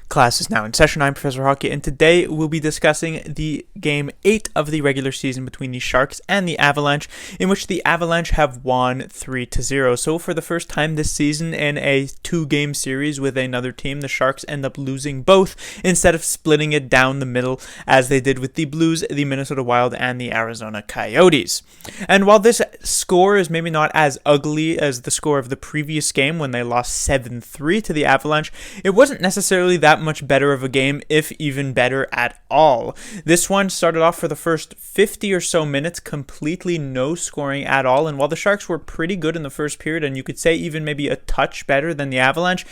Class is now in session. I'm Professor Hockey, and today we'll be discussing the Game 8 of the regular season between the Sharks and the Avalanche, in which the Avalanche have won 3-0. So for the first time this season in a two-game series with another team, the Sharks end up losing both instead of splitting it down the middle as they did with the Blues, the Minnesota Wild, and the Arizona Coyotes. And while this score is maybe not as ugly as the score of the previous game when they lost 7-3 to the Avalanche, it wasn't necessarily that much better of a game, if even better at all. This one started off for the first 50 or so minutes completely no scoring at all, and while the Sharks were pretty good in the first period, and you could say even maybe a touch better than the Avalanche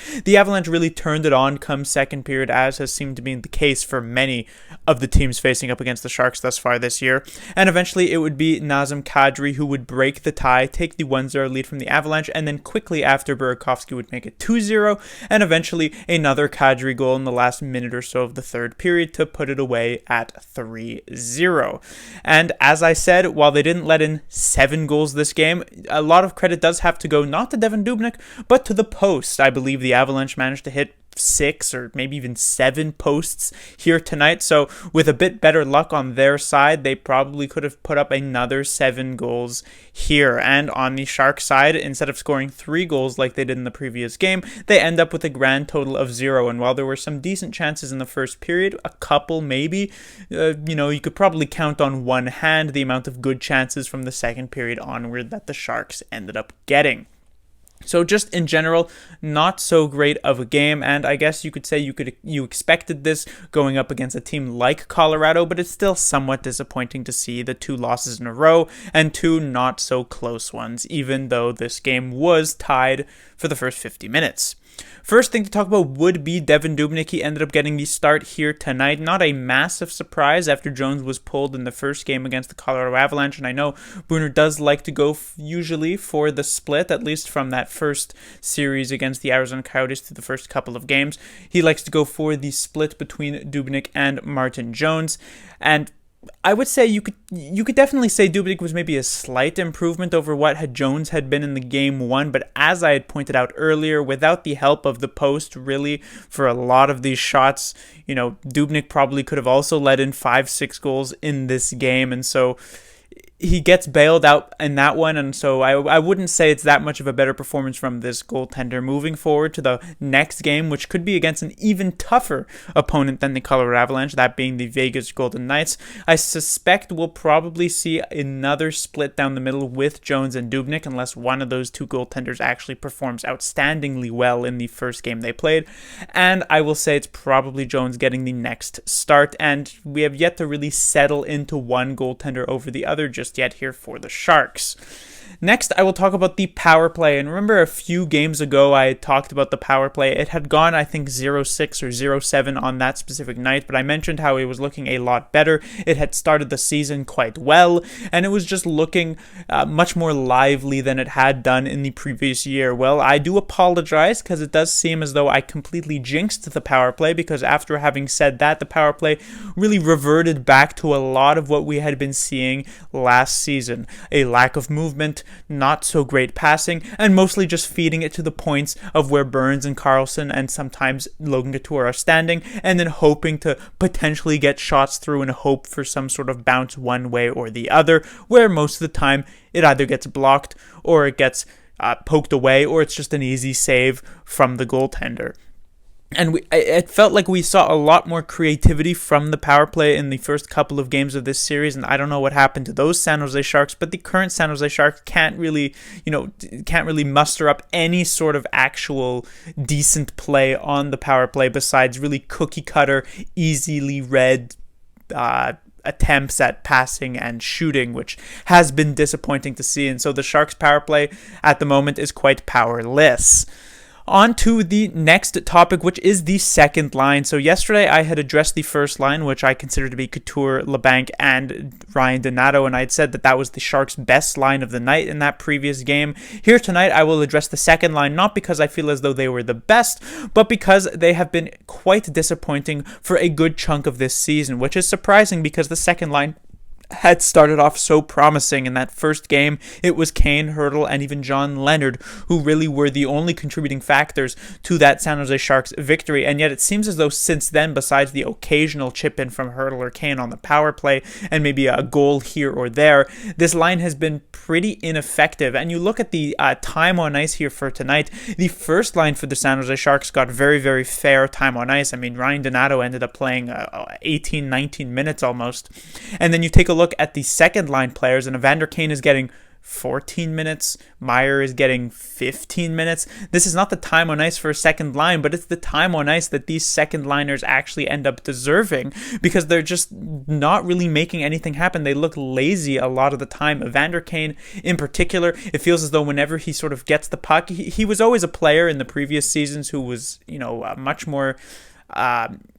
really turned it on come second period, as has seemed to be the case for many of the teams facing up against the Sharks thus far this year. And eventually it would be Nazem Kadri who would break the tie, take the 1-0 lead from the Avalanche, and then quickly after Burakovsky would make it 2-0, and eventually another Kadri goal in the last minute or so of the third period to put it away at 3-0. And as I said, while they didn't let in 7 goals this game, a lot of credit does have to go not to Devan Dubnyk, but to the post. I believe the Avalanche managed to hit 6 or maybe even 7 posts here tonight, so with a bit better luck on their side, they probably could have put up another 7 goals here. And on the Sharks side, instead of scoring 3 goals like they did in the previous game, they end up with a grand total of 0. And while there were some decent chances in the first period, a couple maybe, you could probably count on one hand the amount of good chances from the second period onward that the Sharks ended up getting. So just in general, not so great of a game, and I guess you could say you expected this going up against a team like Colorado, but it's still somewhat disappointing to see the 2 losses in a row and 2 not so close ones, even though this game was tied for the first 50 minutes. First thing to talk about would be Devan Dubnyk. He ended up getting the start here tonight. Not a massive surprise after Jones was pulled in the first game against the Colorado Avalanche, and I know Bruner does like to go usually for the split, at least from that first series against the Arizona Coyotes to the first couple of games. He likes to go for the split between Dubnyk and Martin Jones, and I would say you could definitely say Dubnyk was maybe a slight improvement over what Jones had been in the game 1, but as I had pointed out earlier, without the help of the post really for a lot of these shots, Dubnyk probably could have also let in 5-6 goals in this game, and so he gets bailed out in that one, and so I wouldn't say it's that much of a better performance from this goaltender. Moving forward to the next game, which could be against an even tougher opponent than the Colorado Avalanche, that being the Vegas Golden Knights, I suspect we'll probably see another split down the middle with Jones and Dubnyk, unless one of those 2 goaltenders actually performs outstandingly well in the first game they played, and I will say it's probably Jones getting the next start, and we have yet to really settle into one goaltender over the other just yet here for the Sharks. Next, I will talk about the power play. And remember a few games ago I talked about the power play. It had gone, I think, 0-6 or 0-7 on that specific night, but I mentioned how it was looking a lot better. It had started the season quite well, and it was just looking much more lively than it had done in the previous year. Well, I do apologize because it does seem as though I completely jinxed the power play, because after having said that, the power play really reverted back to a lot of what we had been seeing last season. A lack of movement, not so great passing, and mostly just feeding it to the points of where Burns and Carlson and sometimes Logan Couture are standing, and then hoping to potentially get shots through and hope for some sort of bounce one way or the other, where most of the time it either gets blocked or it gets poked away, or it's just an easy save from the goaltender. And it felt like we saw a lot more creativity from the power play in the first couple of games of this series, and I don't know what happened to those San Jose Sharks, but the current San Jose Sharks can't really muster up any sort of actual decent play on the power play besides really cookie cutter, easily read attempts at passing and shooting, which has been disappointing to see, and so the Sharks power play at the moment is quite powerless. On to the next topic, which is the second line. So yesterday I had addressed the first line, which I consider to be Couture, LeBanc, and Ryan Donato, and I had said that that was the Sharks' best line of the night in that previous game. Here tonight I will address the second line, not because I feel as though they were the best, but because they have been quite disappointing for a good chunk of this season, which is surprising because the second line had started off so promising. In that first game, it was Kane, Hurdle, and even John Leonard who really were the only contributing factors to that San Jose Sharks victory, and yet it seems as though since then, besides the occasional chip in from Hurdle or Kane on the power play and maybe a goal here or there, this line has been pretty ineffective. And you look at the time on ice here for tonight, the first line for the San Jose Sharks got very, very fair time on ice. I mean, Ryan Donato ended up playing 18, 19 minutes almost. And then you take a look at the second line players, and Evander Kane is getting 14 minutes. Meyer is getting 15 minutes. This is not the time on ice for a second line, but it's the time on ice that these second liners actually end up deserving, because they're just not really making anything happen. They look lazy a lot of the time. Evander Kane in particular, it feels as though whenever he sort of gets the puck, he was always a player in the previous seasons who was,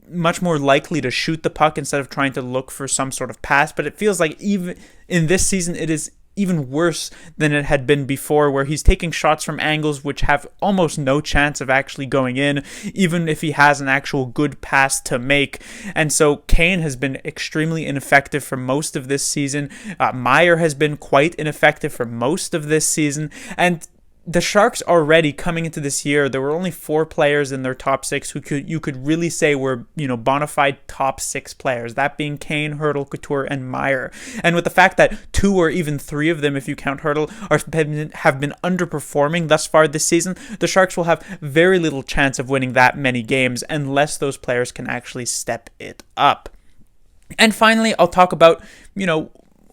much more likely to shoot the puck instead of trying to look for some sort of pass. But it feels like even in this season, it is even worse than it had been before, where he's taking shots from angles which have almost no chance of actually going in, even if he has an actual good pass to make. And so Kane has been extremely ineffective for most of this season. Meyer has been quite ineffective for most of this season. And the Sharks already coming into this year, there were only 4 players in their top 6 who you could really say were, bona fide top 6 players, that being Kane, Hurdle, Couture, and Meyer. And with the fact that 2 or even 3 of them, if you count Hurdle, have been underperforming thus far this season, the Sharks will have very little chance of winning that many games unless those players can actually step it up. And finally, I'll talk about,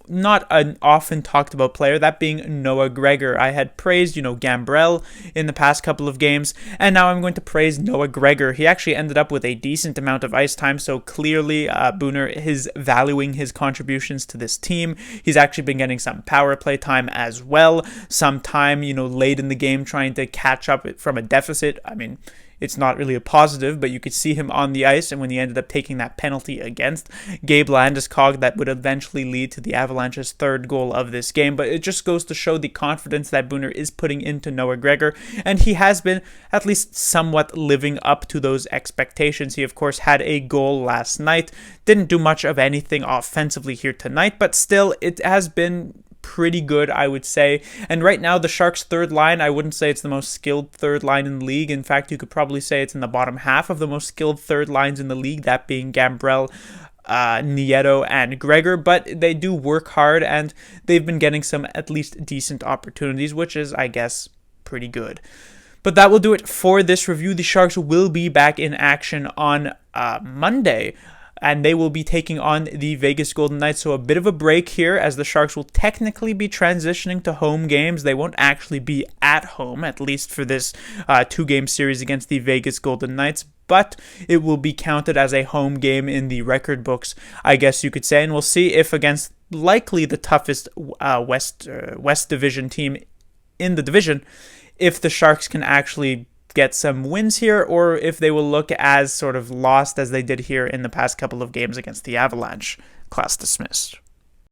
not an often talked about player, that being Noah Gregor. I had praised, Gambrell in the past couple of games, and now I'm going to praise Noah Gregor. He actually ended up with a decent amount of ice time, so clearly Booner is valuing his contributions to this team. He's actually been getting some power play time as well, some time, late in the game trying to catch up from a deficit. I mean, it's not really a positive, but you could see him on the ice, and when he ended up taking that penalty against Gabe Landeskog, that would eventually lead to the Avalanche's 3rd goal of this game. But it just goes to show the confidence that Booner is putting into Noah Gregor, and he has been at least somewhat living up to those expectations. He, of course, had a goal last night, didn't do much of anything offensively here tonight, but still, it has been pretty good, I would say. And right now, the Sharks' 3rd line, I wouldn't say it's the most skilled 3rd line in the league. In fact, you could probably say it's in the bottom half of the most skilled 3rd lines in the league, that being Gambrell, Nieto, and Gregor. But they do work hard, and they've been getting some at least decent opportunities, which is, I guess, pretty good. But that will do it for this review. The Sharks will be back in action on Monday, and they will be taking on the Vegas Golden Knights. So a bit of a break here, as the Sharks will technically be transitioning to home games. They won't actually be at home, at least for this 2-game series against the Vegas Golden Knights, but it will be counted as a home game in the record books, I guess you could say. And we'll see if against likely the toughest West Division team in the division, if the Sharks can actually get some wins here, or if they will look as sort of lost as they did here in the past couple of games against the Avalanche. Class dismissed.